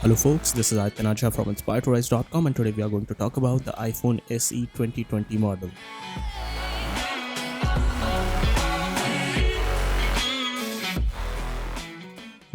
Hello folks, this is Untitled from inspiredtorise.com and today we are going to talk about the iPhone SE 2020 model.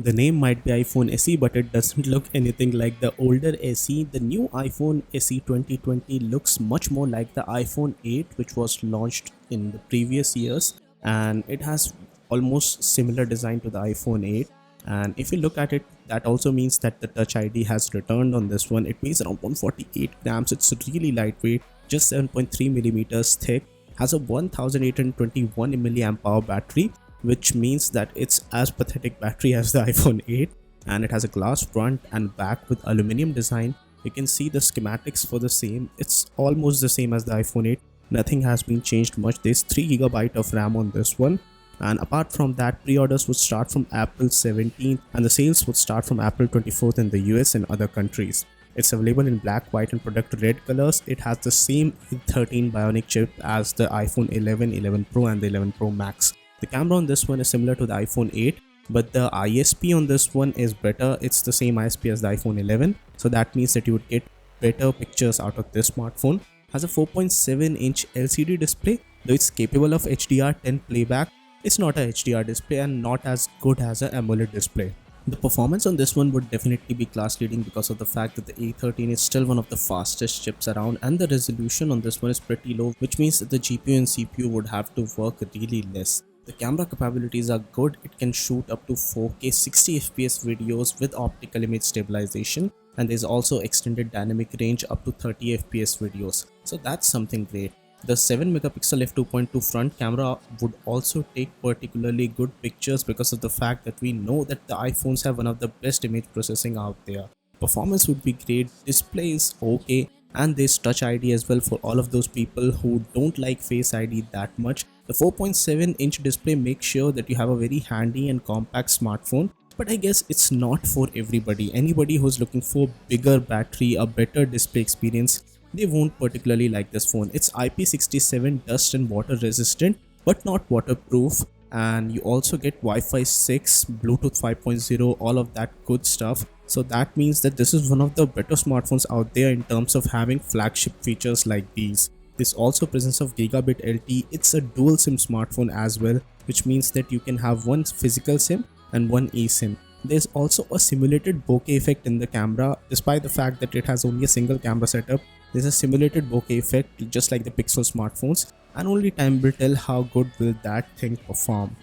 The name might be iPhone SE, but it doesn't look anything like the older SE. The new iPhone SE 2020 looks much more like the iPhone 8 which was launched in the previous years, and it has almost similar design to the iPhone 8. And if you look at it, that also means that the Touch ID has returned on this one. It weighs around 148 grams. It's really lightweight, just 7.3 millimeters thick, has a 1821 milliamp hour battery, which means that it's as pathetic battery as the iPhone 8, and it has a glass front and back with aluminum design. You can see the schematics for the same. It's almost the same as the iPhone 8. Nothing has been changed much. There's 3 GB of RAM on this one. And apart from that, pre-orders would start from April 17th and the sales would start from April 24th in the US and other countries. It's available in black, white and product red colors. It has the same 13 Bionic chip as the iPhone 11, 11 Pro and the 11 Pro Max. The camera on this one is similar to the iPhone 8, but the ISP on this one is better. It's the same ISP as the iPhone 11, so that means that you would get better pictures out of this smartphone. Has a 4.7-inch LCD display, though it's capable of HDR10 playback. It's not a HDR display and not as good as an AMOLED display. The performance on this one would definitely be class leading because of the fact that the A13 is still one of the fastest chips around, and the resolution on this one is pretty low, which means that the GPU and CPU would have to work really less. The camera capabilities are good. It can shoot up to 4K 60 FPS videos with optical image stabilization, and there's also extended dynamic range up to 30 FPS videos. So that's something great. The 7-megapixel f2.2 front camera would also take particularly good pictures because of the fact that we know that the iPhones have one of the best image processing out there. Performance would be great, display is okay, and there's Touch ID as well for all of those people who don't like Face ID that much. The 4.7-inch display makes sure that you have a very handy and compact smartphone, but I guess it's not for everybody. Anybody who's looking for bigger battery, a better display experience, they won't particularly like this phone. It's IP67 dust and water resistant but not waterproof, and you also get Wi-Fi 6, Bluetooth 5.0, all of that good stuff. So that means that this is one of the better smartphones out there in terms of having flagship features like these. There's also presence of Gigabit LTE. It's a dual SIM smartphone as well, which means that you can have one physical SIM and one eSIM. There's also a simulated bokeh effect in the camera. Despite the fact that it has only a single camera setup, there's a simulated bokeh effect just like the Pixel smartphones, and only time will tell how good will that thing perform.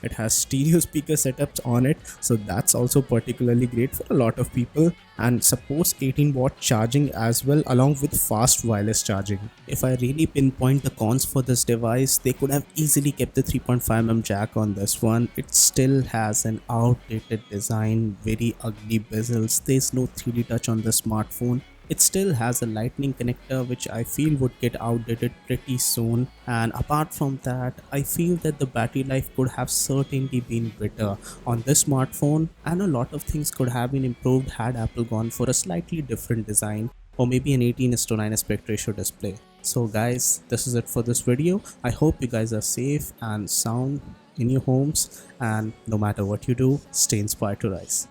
It has stereo speaker setups on it, so that's also particularly great for a lot of people, and supports 18-watt charging as well, along with fast wireless charging. If I really pinpoint the cons for this device, they could have easily kept the 3.5mm jack on this one. It still has an outdated design, very ugly bezels, there's no 3D touch on the smartphone. It still has a lightning connector, which I feel would get outdated pretty soon, and apart from that, I feel that the battery life could have certainly been better on this smartphone, and a lot of things could have been improved had Apple gone for a slightly different design, or maybe an 18:9 aspect ratio display. So guys, this is it for this video. I hope you guys are safe and sound in your homes, and no matter what you do, stay inspired to rise.